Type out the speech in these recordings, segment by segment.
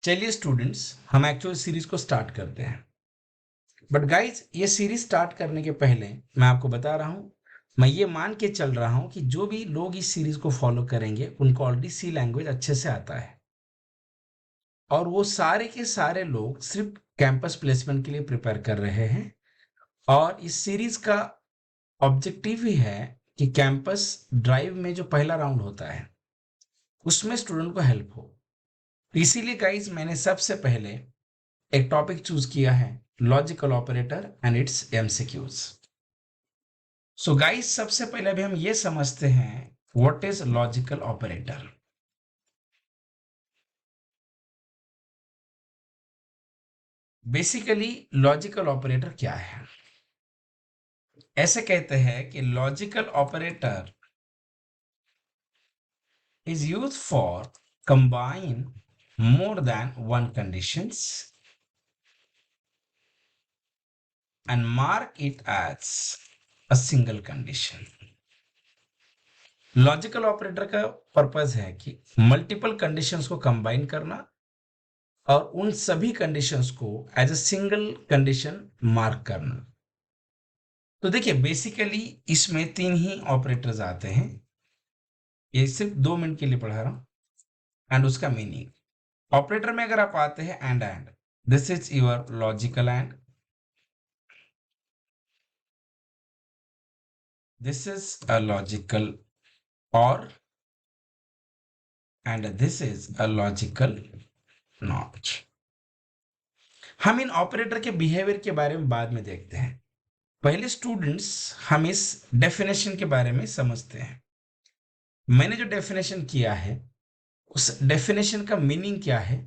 चलिए स्टूडेंट्स, हम actual series को स्टार्ट करते हैं। बट गाइज, ये सीरीज स्टार्ट करने के पहले मैं आपको बता रहा हूँ, मैं ये मान के चल रहा हूँ कि जो भी लोग इस सीरीज को फॉलो करेंगे उनको ऑलरेडी सी लैंग्वेज अच्छे से आता है, और वो सारे के सारे लोग सिर्फ कैंपस प्लेसमेंट के लिए प्रिपेयर कर रहे हैं। और इस सीरीज का ऑब्जेक्टिव ही है कि कैंपस ड्राइव में जो पहला राउंड होता है उसमें स्टूडेंट को हेल्प हो। तो इसीलिए गाइज, मैंने सबसे पहले एक टॉपिक चूज किया है, logical operator and it's MCQs. So guys, सबसे पहले अभी हम ये समझते हैं what is logical operator. Basically logical operator क्या है? ऐसे कहते हैं कि logical operator is use for combine more than one conditions and mark it as a single condition. Logical operator का पर्पस है कि मल्टीपल कंडीशंस को कंबाइन करना और उन सभी कंडीशंस को as a single condition mark करना। तो देखिए, बेसिकली इसमें तीन ही ऑपरेटर्स आते हैं। ये सिर्फ 2 मिनट के लिए पढ़ा रहा हूं। एंड उसका मीनिंग, ऑपरेटर में अगर आप आते हैं and this is your logical and, this is a logical or, and this is a logical not. हम इन ऑपरेटर के बिहेवियर के बारे में बाद में देखते हैं। पहले स्टूडेंट्स, हम इस डेफिनेशन के बारे में समझते हैं। मैंने जो डेफिनेशन किया है उस डेफिनेशन का मीनिंग क्या है,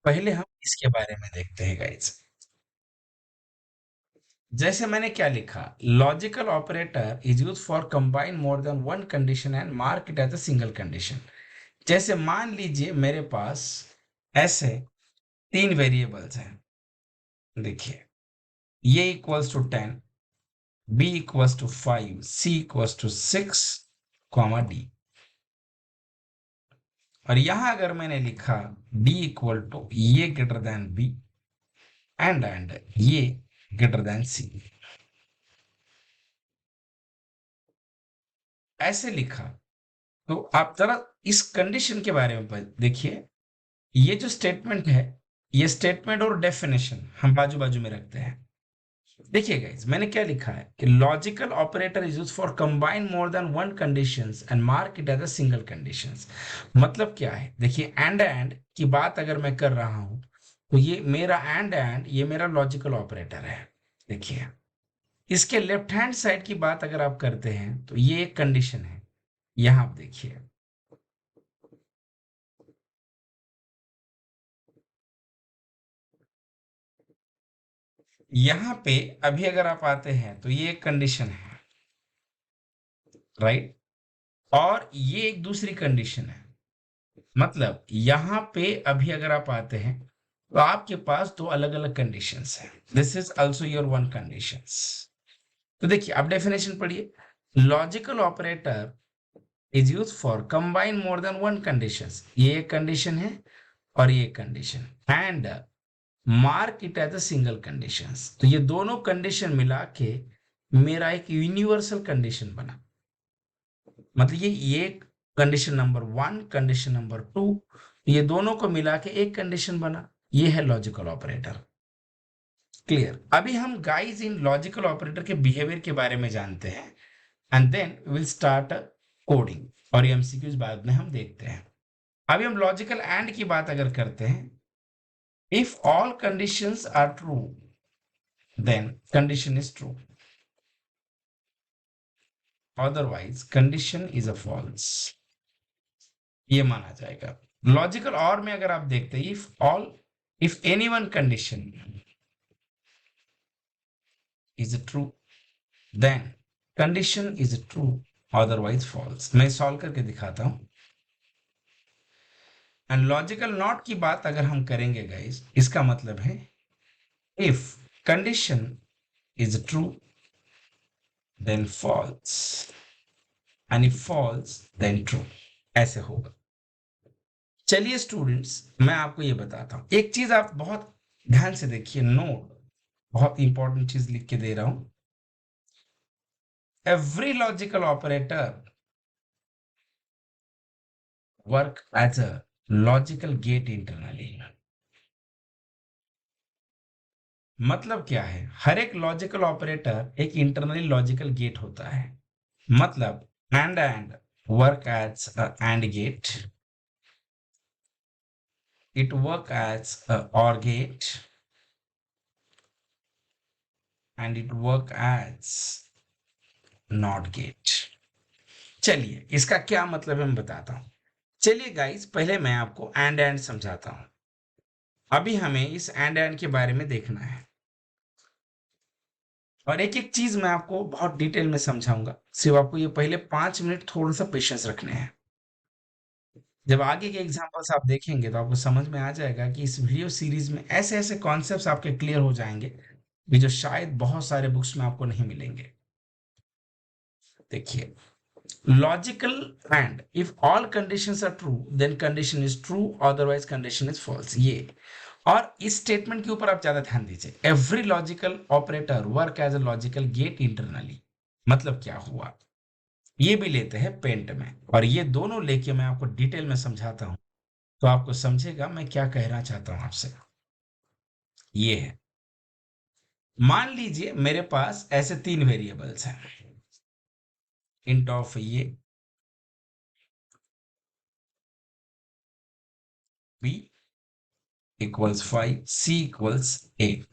पहले हम इसके बारे में देखते हैं गाइज। जैसे मैंने क्या लिखा, logical operator is use for combine more than one condition and mark it as a single condition. जैसे मान लीजिए मेरे पास ऐसे 3 वेरिएबल्स हैं। देखिए, ये equals to 10, b equals to 5, c equals to 6, d। और यहां अगर मैंने लिखा d इक्वल टू ये ग्रेटर देन b एंड ये ग्रेटर देन c, ऐसे लिखा, तो आप जरा इस कंडीशन के बारे में देखिए। ये जो स्टेटमेंट है, ये स्टेटमेंट और डेफिनेशन हम बाजू बाजू में रखते हैं। देखिए गाइस, मैंने क्या लिखा है कि logical operator is use for combine more than one conditions and mark it as a single conditions. मतलब क्या है, देखिए एंड की बात अगर मैं कर रहा हूं तो ये मेरा एंड ये मेरा लॉजिकल ऑपरेटर है। देखिए, इसके लेफ्ट हैंड साइड की बात अगर आप करते हैं तो ये एक कंडीशन है। यहां आप देखिए, यहां पे अभी अगर आप आते हैं तो ये एक कंडीशन है, राइट? और ये एक दूसरी कंडीशन है। मतलब यहां पे अभी अगर आप आते हैं तो आपके पास दो अलग अलग कंडीशंस हैं। This is also your one conditions. तो देखिए, आप डेफिनेशन पढ़िए। Logical operator is use for combine more than one conditions. ये एक कंडीशन है और ये एक condition, and mark it as a single conditions. तो ये दोनों कंडीशन मिला के मेरा एक यूनिवर्सल कंडीशन बना। मतलब ये कंडीशन नंबर 1, कंडीशन नंबर 2, ये दोनों को मिला के एक कंडीशन बना। ये है लॉजिकल ऑपरेटर। क्लियर? अभी हम गाइस इन लॉजिकल ऑपरेटर के बिहेवियर के बारे में जानते हैं, and then will start coding, और एमसीक्यूज बाद में हम देखते हैं। अभी हम लॉजिकल एंड की बात अगर करते हैं, if all conditions are true then condition is true, otherwise condition is a false, ये माना जाएगा। लॉजिकल और में अगर आप देखते हैं, if any one condition is true then condition is true, otherwise false. मैं सॉल्व करके दिखाता हूं। एंड लॉजिकल नॉट की बात अगर हम करेंगे गाइस, इसका मतलब है if condition is true then false, and if false then true, ऐसे होगा। चलिए स्टूडेंट्स, मैं आपको ये बताता हूं। एक चीज आप बहुत ध्यान से देखिए, नोट, बहुत इंपॉर्टेंट चीज लिख के दे रहा हूं। Every logical operator work as a logical gate internally. मतलब क्या है? हर एक लॉजिकल ऑपरेटर एक इंटरनली लॉजिकल गेट होता है। मतलब and work as a AND gate, it work as a OR gate, and it work as NOT gate। चलिए इसका क्या मतलब है मैं बताता हूं। चलिए गाइस, पहले मैं आपको एंड समझाता हूं। अभी हमें इस एंड के बारे में देखना है, और एक एक चीज मैं आपको बहुत डिटेल में समझाऊंगा। सिर्फ आपको ये पहले 5 मिनट थोड़ा सा पेशेंस रखने हैं। जब आगे के एग्जांपल्स आप देखेंगे तो आपको समझ में आ जाएगा कि इस वीडियो सीरीज में ऐसे ऐसे कॉन्सेप्ट्स आपके क्लियर हो जाएंगे कि जो शायद बहुत सारे बुक्स में आपको नहीं मिलेंगे। देखिए, logical and, if all conditions are true then condition is true, otherwise condition is false. ये और इस स्टेटमेंट के ऊपर आप ज्यादा ध्यान दीजिए। Every logical operator work as a logical gate internally. मतलब क्या हुआ, ये भी लेते हैं पेंट में, और ये दोनों लेके मैं आपको डिटेल में समझाता हूं, तो आपको समझेगा मैं क्या कहना चाहता हूं आपसे। ये है, मान लीजिए मेरे पास ऐसे 3 वेरिएबल्स हैं। इंट ऑफ ये B equals 5, C equals a,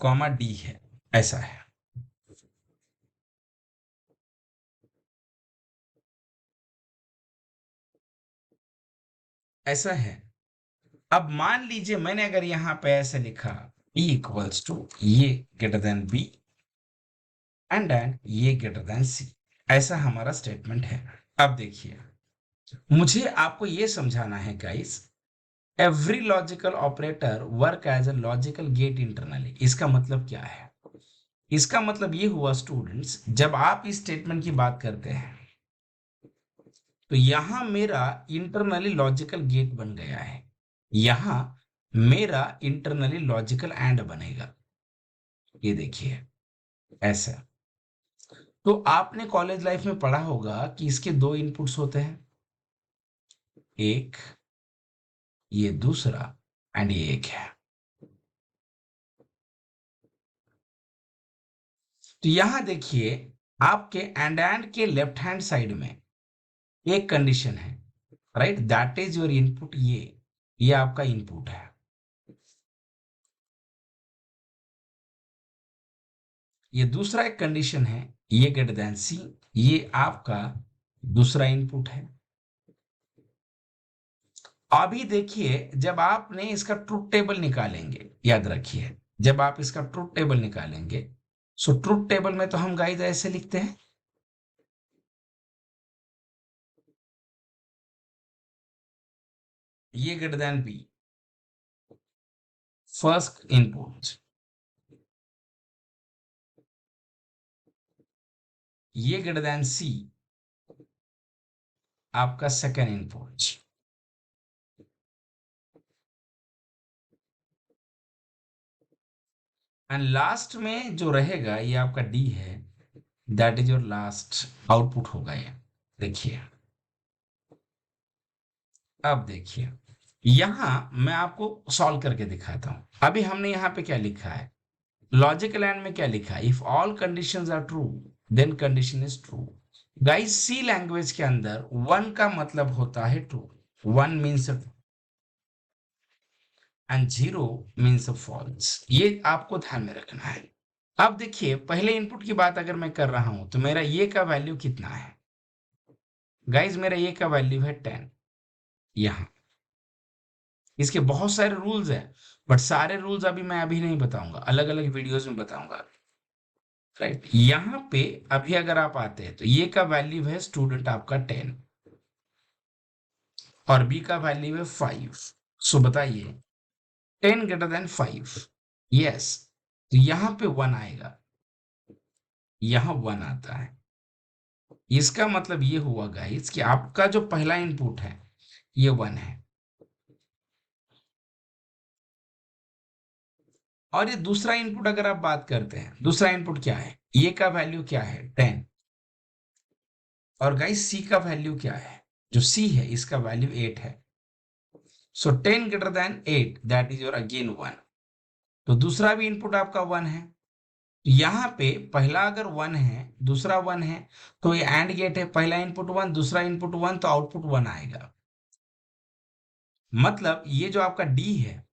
comma D है। ऐसा है। ऐसा है। अब मान लीजिए मैंने अगर यहां पे ऐसे लिखा बी इक्वल्स टू ये ग्रेटर देन बी एंड ये ग्रेटर देन सी, ऐसा हमारा स्टेटमेंट है। अब देखिए, मुझे आपको ये समझाना है guys, every logical operator work as a logical gate internally. इसका मतलब क्या है? इसका मतलब ये हुआ स्टूडेंट्स, जब आप इस स्टेटमेंट की बात करते हैं तो यहां मेरा इंटरनली लॉजिकल गेट बन गया है, यहां मेरा इंटरनली लॉजिकल एंड बनेगा। ये देखिए ऐसा। तो आपने कॉलेज लाइफ में पढ़ा होगा कि इसके 2 इनपुट्स होते हैं, एक ये दूसरा एंड ये एक है। तो यहां देखिए, आपके एंड के लेफ्ट हैंड साइड में एक कंडीशन है, right, that is your input. ये आपका इनपुट है। ये दूसरा एक कंडीशन है, ये ग्रेटर देन सी, ये आपका दूसरा इनपुट है। अभी देखिए, जब आपने इसका ट्रुथ टेबल निकालेंगे, याद रखिए, जब आप इसका ट्रुथ टेबल निकालेंगे, सो ट्रुथ टेबल में तो हम गाइस ऐसे लिखते हैं, ये greater than B, first input, ये ग्रेटर देन सी, आपका सेकंड इनपुट, एंड लास्ट में जो रहेगा ये आपका डी है, that is your last output होगा ये। देखिए, अब देखिए, यहां मैं आपको सॉल्व करके दिखाता हूं। अभी हमने यहां पे क्या लिखा है, लॉजिकल एंड में क्या लिखा है, if all conditions are true then condition is true. Guys, C language के अंदर वन का मतलब होता है true, one means and zero means false. ये आपको ध्यान में रखना है। अब देखिए, पहले इनपुट की बात अगर मैं कर रहा हूं तो मेरा ये का वैल्यू कितना है गाइज, मेरा ये का वैल्यू है 10। यहां इसके बहुत सारे रूल्स हैं, बट सारे रूल्स अभी मैं अभी नहीं बताऊंगा, अलग अलग वीडियोस में बताऊंगा। राइट, यहां पे अभी अगर आप आते हैं तो ये का वैल्यू है स्टूडेंट आपका 10, और बी का वैल्यू है 5। सो बताइए, 10 ग्रेटर देन 5, यस, तो यहां पे 1 आएगा, यहां 1 आता है। इसका मतलब ये हुआ गाइस कि आपका जो पहला इनपुट है ये 1 है, और ये दूसरा इनपुट अगर आप बात करते हैं, दूसरा इनपुट क्या है, ये का वैल्यू क्या है 10, और गाइस सी का वैल्यू क्या है, जो सी है इसका वैल्यू 8 है। सो 10 greater then 8, that is your again 1। तो दूसरा भी इनपुट आपका 1 है। यहाँ पे पहला अगर 1 है, दूसरा 1 है, तो ये एंड गेट है, पहला इनपुट 1, दूसरा इनपुट 1, तो आउटपुट 1 आएगा। मतलब ये जो आपका डी है,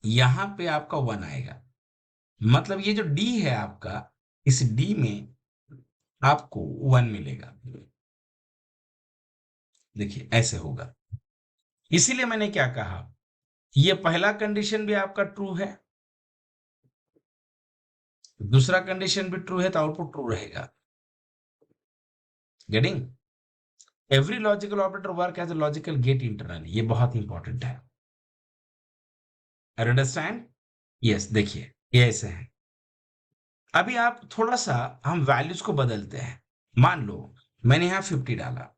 यहाँ पे आपका 1 आएगा। मतलब ये जो डी है आपका, इस डी में आपको 1 मिलेगा। देखिए ऐसे होगा। इसीलिए मैंने क्या कहा, ये पहला कंडीशन भी आपका ट्रू है, दूसरा कंडीशन भी ट्रू है, तो आउटपुट ट्रू रहेगा। Getting? Every logical operator work as a logical gate internally, ये बहुत इंपॉर्टेंट है। अंडरस्टैंड? यस, देखिए ये ऐसे है। अभी आप थोड़ा सा हम वैल्यूज को बदलते हैं। मान लो मैंने यहां 50 डाला,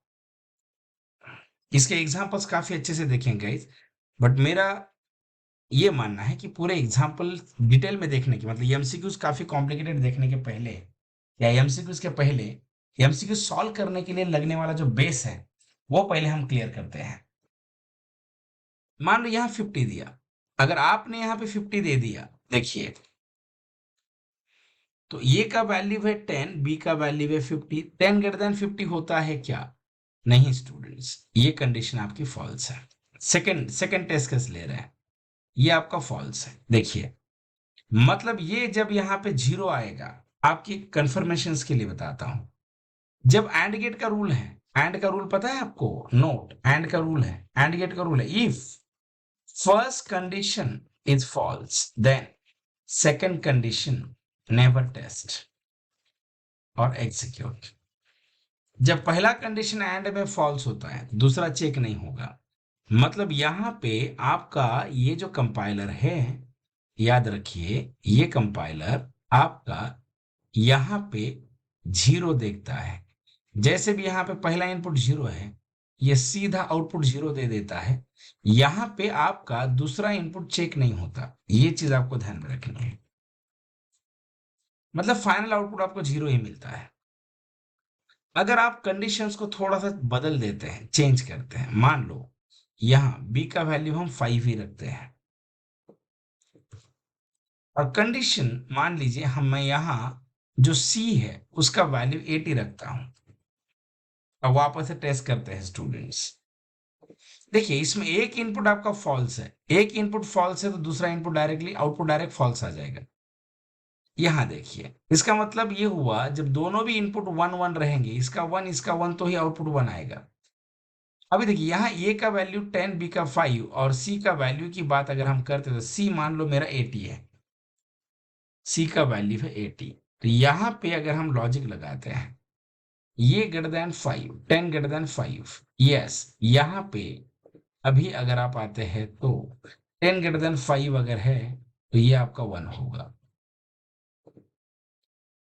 इसके एग्जांपल्स काफी अच्छे से देखेंगे गाइस, बट मेरा ये मानना है कि पूरे एग्जाम्पल डिटेल में देखने के, मतलब एमसीक्यूज काफी कॉम्प्लिकेटेड देखने के पहले, या एमसीक्यूज के पहले एमसीक्यू सॉल्व करने के लिए लगने वाला जो बेस है वो पहले हम क्लियर करते हैं। मान लो यहाँ 50 दिया, अगर आपने यहाँ पे 50 दे दिया, देखिए तो ये का वैल्यू है 10, बी का वैल्यू है 50, 10 ग्रेटर देन 50 होता है क्या? नहीं स्टूडेंट्स, ये कंडीशन आपकी फॉल्स है। सेकंड टेस्ट केस ले रहे हैं, ये आपका फॉल्स है। देखिए मतलब ये जब यहाँ पे 0 आएगा, आपकी कंफर्मेशन के लिए बताता हूं, जब एंड गेट का रूल है, एंड का रूल पता है आपको? नोट, एंड का रूल है, एंड गेट का रूल है, if first condition is false then second condition never test और एग्जीक्यूट। जब पहला कंडीशन एंड में फॉल्स होता है, दूसरा चेक नहीं होगा। मतलब यहां पे आपका ये जो कंपाइलर है, याद रखिए ये कंपाइलर आपका यहां पे 0 देखता है। जैसे भी यहां पे पहला इनपुट 0 है, ये सीधा आउटपुट 0 दे देता है। यहां पे आपका दूसरा इनपुट चेक नहीं होता, ये चीज आपको ध्यान में रखनी है। मतलब फाइनल आउटपुट आपको 0 ही मिलता है। अगर आप कंडीशंस को थोड़ा सा बदल देते हैं, चेंज करते हैं, मान लो यहां बी का वैल्यू हम 5 ही रखते हैं, और कंडीशन मान लीजिए मैं यहां जो सी है उसका वैल्यू 80 रखता हूं। अब वापस से टेस्ट करते हैं स्टूडेंट्स। देखिए इसमें एक इनपुट आपका फॉल्स है, एक इनपुट फॉल्स है, तो दूसरा input directly output direct false आ जाएगा। यहां देखिए इसका मतलब ये हुआ, जब दोनों भी इनपुट 1 1 रहेंगे, इसका 1 इसका 1, तो ही आउटपुट 1 आएगा। अभी देखिए यहाँ ए का वैल्यू 10, बी का 5, और सी का वैल्यू की बात अगर हम करते तो सी मान लो मेरा 80 है, सी का वैल्यू है 80। तो यहाँ पे अगर हम लॉजिक लगाते हैं, ये greater then 5, 10 greater then 5, yes, यहाँ पे अभी अगर आप आते हैं तो 10 ग्रेटर देन 5 अगर है तो ये आपका 1 होगा,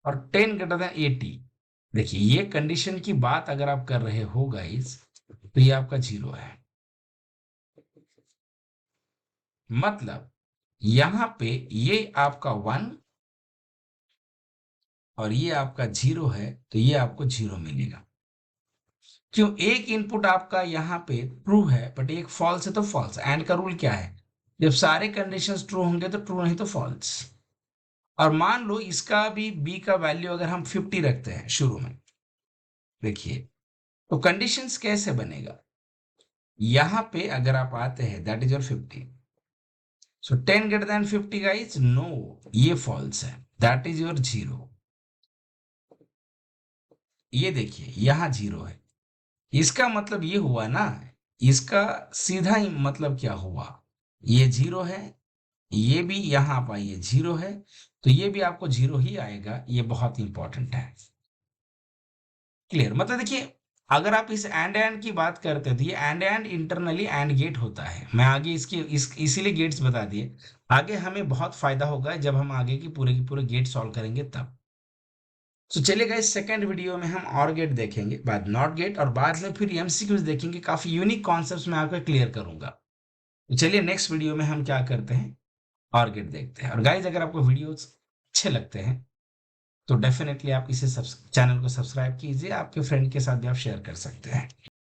और 10 ग्रेटर देन 80, देखिए ये कंडीशन की बात अगर आप कर रहे हो गाइस, तो ये आपका 0 है। मतलब यहां पे ये आपका 1 और ये आपका 0 है, तो ये आपको 0 मिलेगा। क्यों? एक इनपुट आपका यहाँ पे ट्रू है, बट एक फॉल्स है, तो फॉल्स। एंड का रूल क्या है? जब सारे कंडीशंस ट्रू होंगे तो ट्रू, नहीं तो फॉल्स। और मान लो इसका भी बी का वैल्यू अगर हम 50 रखते हैं शुरू में, देखिए तो कंडीशंस कैसे बनेगा? यहां पे अगर आप आते हैं, that is your 50, so 10 greater than 50 guys, no, ये फॉल्स है, दैट इज योर 0। ये देखिए यहां 0 है, इसका मतलब ये हुआ ना, इसका सीधा ही मतलब क्या हुआ, ये 0 है, ये भी यहां आप आइए 0 है, तो ये भी आपको 0 ही आएगा। ये बहुत इंपॉर्टेंट है। क्लियर? मतलब देखिए अगर आप इस एंड की बात करते हैं, तो ये एंड इंटरनली एंड गेट होता है। मैं आगे इसीलिए गेट्स बता दिए, आगे हमें बहुत फायदा होगा जब हम आगे की पूरे गेट सॉल्व करेंगे तब। तो चलिए गाइस, सेकंड वीडियो में हम और गेट देखेंगे, बाद नॉट गेट, और बाद में फिर एमसीक्यूज देखेंगे। काफी यूनिक कॉन्सेप्ट्स मैं आपको क्लियर करूंगा। तो चलिए नेक्स्ट वीडियो में हम क्या करते हैं, और गेट देखते हैं। और गाइस, अगर आपको वीडियोस अच्छे लगते हैं तो डेफिनेटली आप इसे चैनल को सब्सक्राइब कीजिए, आपके फ्रेंड के साथ भी आप शेयर कर सकते हैं।